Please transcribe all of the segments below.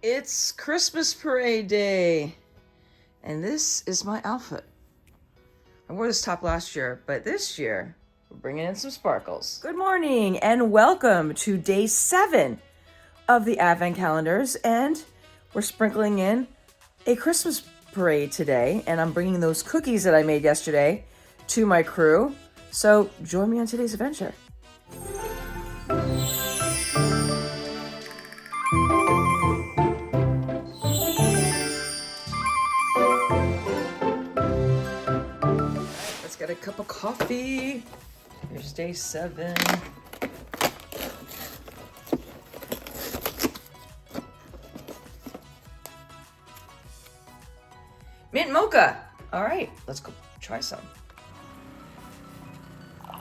It's Christmas Parade Day, and this is my outfit. I wore this top last year, but this year we're bringing in some sparkles. Good morning, and welcome to day 7 of the Advent calendars, and we're sprinkling in a Christmas parade today, and I'm bringing those cookies that I made yesterday to my crew. So join me on today's adventure. Got a cup of coffee. Here's day 7. Mint mocha. All right, let's go try some. All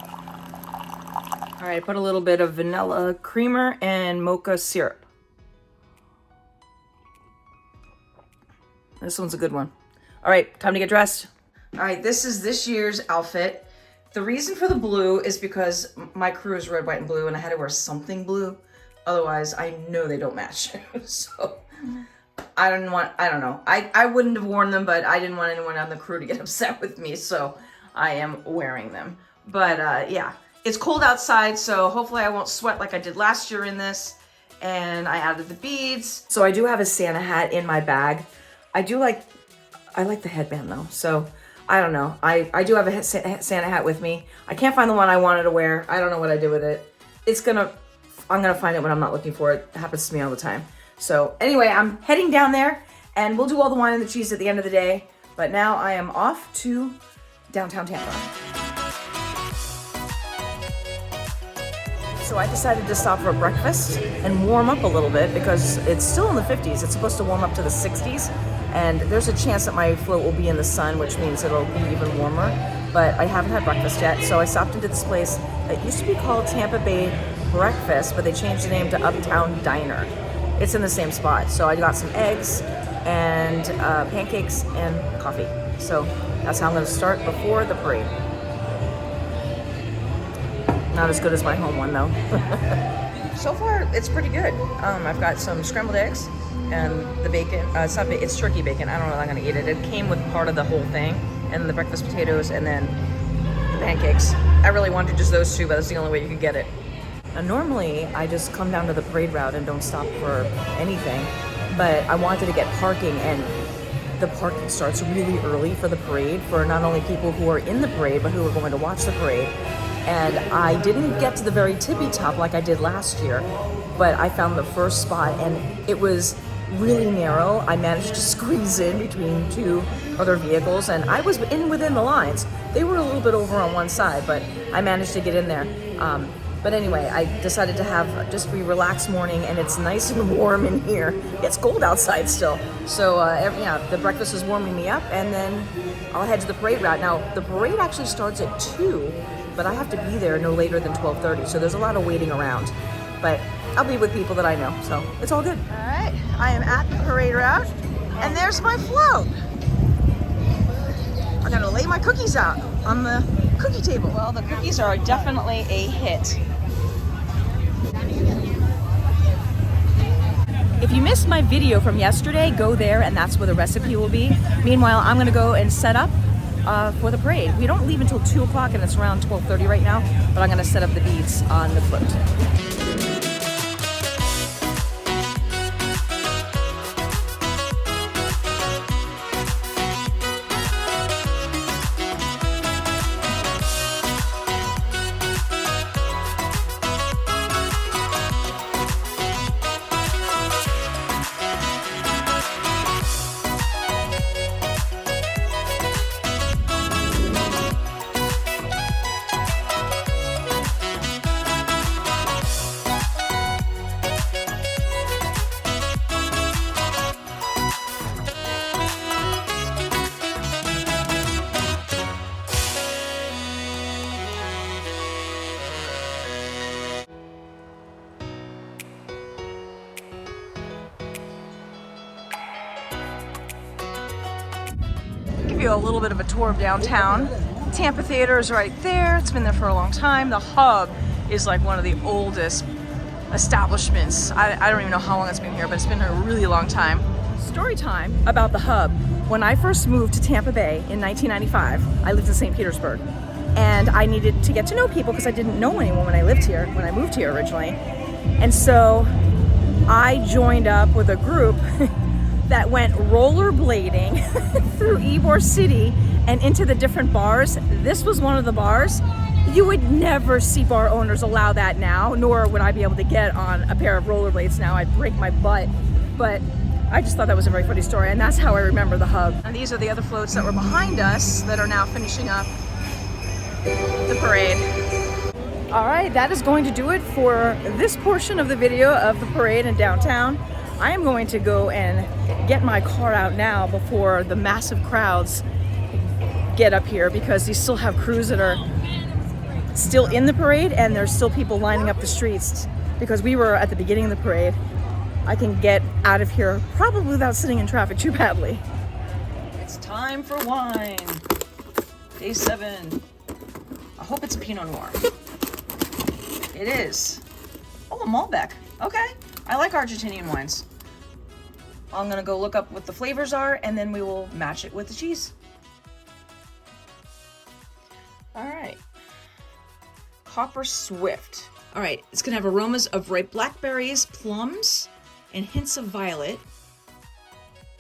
right, I put a little bit of vanilla creamer and mocha syrup. This one's a good one. All right, time to get dressed. All right, this is this year's outfit. The reason for the blue is because my crew is red, white, and blue, and I had to wear something blue. Otherwise, I know they don't match. So I don't know. I wouldn't have worn them, but I didn't want anyone on the crew to get upset with me, so I am wearing them. But yeah, it's cold outside, so hopefully I won't sweat like I did last year in this. And I added the beads. So I do have a Santa hat in my bag. I like the headband though, so I don't know. I do have a Santa hat with me. I can't find the one I wanted to wear. I don't know what I did with it. I'm gonna find it when I'm not looking for it. It happens to me all the time. So anyway, I'm heading down there and we'll do all the wine and the cheese at the end of the day. But now I am off to Downtown Tampa. So I decided to stop for breakfast and warm up a little bit because it's still in the 50s. It's supposed to warm up to the 60s. And there's a chance that my float will be in the sun, which means it'll be even warmer. But I haven't had breakfast yet, so I stopped into this place that used to be called Tampa Bay Breakfast, but they changed the name to Uptown Diner. It's in the same spot. So I got some eggs and pancakes and coffee. So that's how I'm gonna start before the parade. Not as good as my home one though. So far, it's pretty good. I've got some scrambled eggs and the bacon. It's turkey bacon. I don't know if I'm gonna eat it. It came with part of the whole thing, and the breakfast potatoes, and then the pancakes. I really wanted just those two, but that's the only way you could get it. Now, normally, I just come down to the parade route and don't stop for anything, but I wanted to get parking, and the parking starts really early for the parade for not only people who are in the parade, but who are going to watch the parade. And I didn't get to the very tippy top like I did last year, but I found the first spot, and it was really narrow. I managed to squeeze in between two other vehicles, and I was within the lines. They were a little bit over on one side, but I managed to get in there. But anyway, I decided to have just a relaxed morning, and it's nice and warm in here. It's cold outside still. So yeah, the breakfast is warming me up, and then I'll head to the parade route. Now, the parade actually starts at 2, but I have to be there no later than 12:30, so there's a lot of waiting around. But I'll be with people that I know, so it's all good. All right, I am at the parade route, and there's my float. I'm gonna lay my cookies out on the cookie table. Well, the cookies are definitely a hit. If you missed my video from yesterday, go there, and that's where the recipe will be. Meanwhile, I'm gonna go and set up for the parade. We don't leave until 2 o'clock, and it's around 12:30 right now, but I'm gonna set up the beads on the float. Give you a little bit of a tour of downtown. Tampa Theater is right there. It's been there for a long time. The Hub is like one of the oldest establishments. I don't even know how long it's been here, but it's been a really long time. Story time about the hub. When I first moved to Tampa Bay in 1995, I lived in St. Petersburg, and I needed to get to know people because I didn't know anyone when I moved here originally. And so I joined up with a group that went rollerblading through Ybor City and into the different bars. This was one of the bars. You would never see bar owners allow that now, nor would I be able to get on a pair of rollerblades now. I'd break my butt. But I just thought that was a very funny story, and that's how I remember the hub. And these are the other floats that were behind us that are now finishing up the parade. All right, that is going to do it for this portion of the video of the parade in downtown. I am going to go and get my car out now before the massive crowds get up here, because they still have crews that are still in the parade, and there's still people lining up the streets because we were at the beginning of the parade. I can get out of here probably without sitting in traffic too badly. It's time for wine. Day 7. I hope it's a Pinot Noir. It is. Oh, a Malbec. Okay. I like Argentinian wines. I'm gonna go look up what the flavors are, and then we will match it with the cheese. All right. Copper Swift. All right, it's gonna have aromas of ripe blackberries, plums, and hints of violet.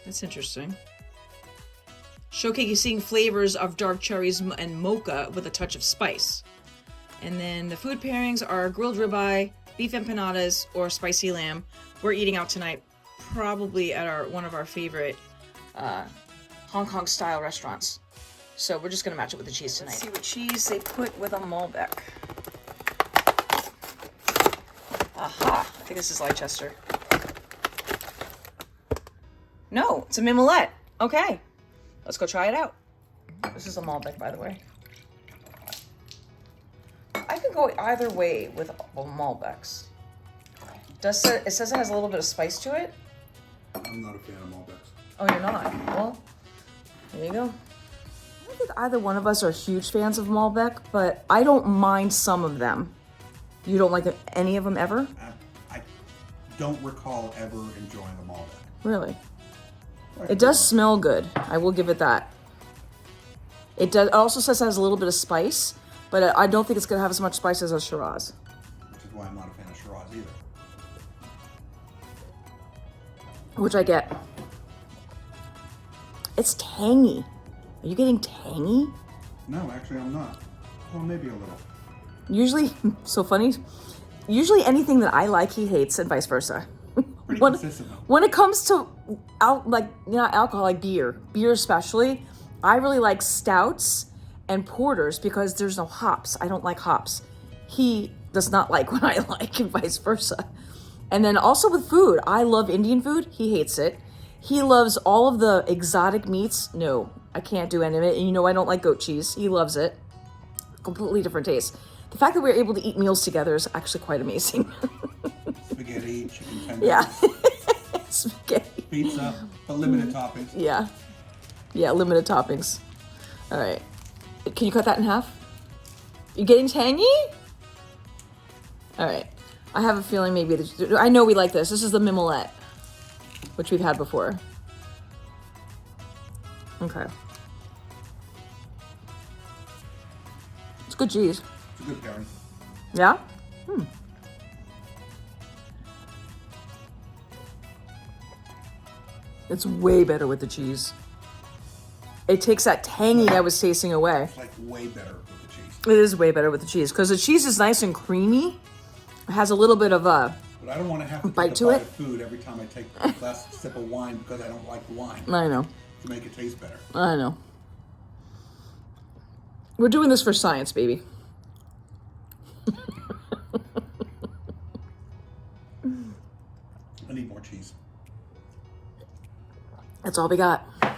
That's interesting. Showcasing flavors of dark cherries and mocha with a touch of spice. And then the food pairings are grilled ribeye, beef empanadas, or spicy lamb. We're eating out tonight, probably at one of our favorite Hong Kong style restaurants. So we're just gonna match it with the cheese tonight. Let's see what cheese they put with a Malbec. Aha, I think this is Leicester. No, it's a Mimolette. Okay, let's go try it out. This is a Malbec, by the way. I could go either way with Malbecs. It says it has a little bit of spice to it. I'm not a fan of Malbecs. Oh, you're not? Well, there you go. I don't think either one of us are huge fans of Malbec, but I don't mind some of them. You don't like any of them ever? I don't recall ever enjoying a Malbec. Really? It does smell good. I will give it that. It also says it has a little bit of spice, but I don't think it's going to have as much spice as a Shiraz. Which is why I'm not a fan of Shiraz either. Which I get. It's tangy. Are you getting tangy? No, actually I'm not. Well, maybe a little. Usually, so funny. Usually anything that I like, he hates, and vice versa. Pretty consistent. When it comes to alcohol, like beer especially, I really like stouts and porters because there's no hops. I don't like hops. He does not like what I like, and vice versa. And then also with food, I love Indian food. He hates it. He loves all of the exotic meats. No, I can't do any of it. And I don't like goat cheese. He loves it. Completely different taste. The fact that we're able to eat meals together is actually quite amazing. Spaghetti, chicken tenders. Yeah. Spaghetti. Pizza, but limited toppings. Yeah. Yeah, limited toppings. All right. Can you cut that in half? You getting tangy? All right. I have a feeling maybe I know we like this. This is the Mimolette, which we've had before. Okay. It's good cheese. It's a good pairing. Yeah? It's way better with the cheese. It takes that tangy I was tasting away. It's like way better with the cheese. It is way better with the cheese because the cheese is nice and creamy. It has a little bit of a But I don't want to have to bite take to a it. bite of food every time I take a last sip of wine because I don't like the wine. I know. To make it taste better. I know. We're doing this for science, baby. I need more cheese. That's all we got. I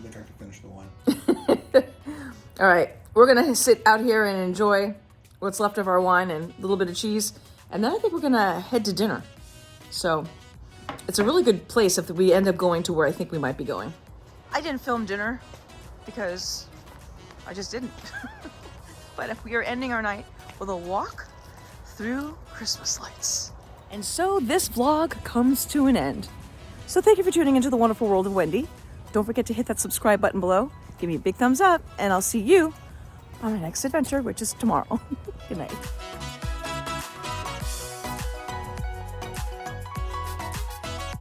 think I can finish the wine. All right. We're going to sit out here and enjoy what's left of our wine and a little bit of cheese. And then I think we're going to head to dinner. So it's a really good place if we end up going to where I think we might be going. I didn't film dinner because I just didn't. But if we are ending our night with a walk through Christmas lights. And so this vlog comes to an end. So thank you for tuning into the wonderful world of Wendy. Don't forget to hit that subscribe button below. Give me a big thumbs up, and I'll see you on our next adventure, which is tomorrow. Good night.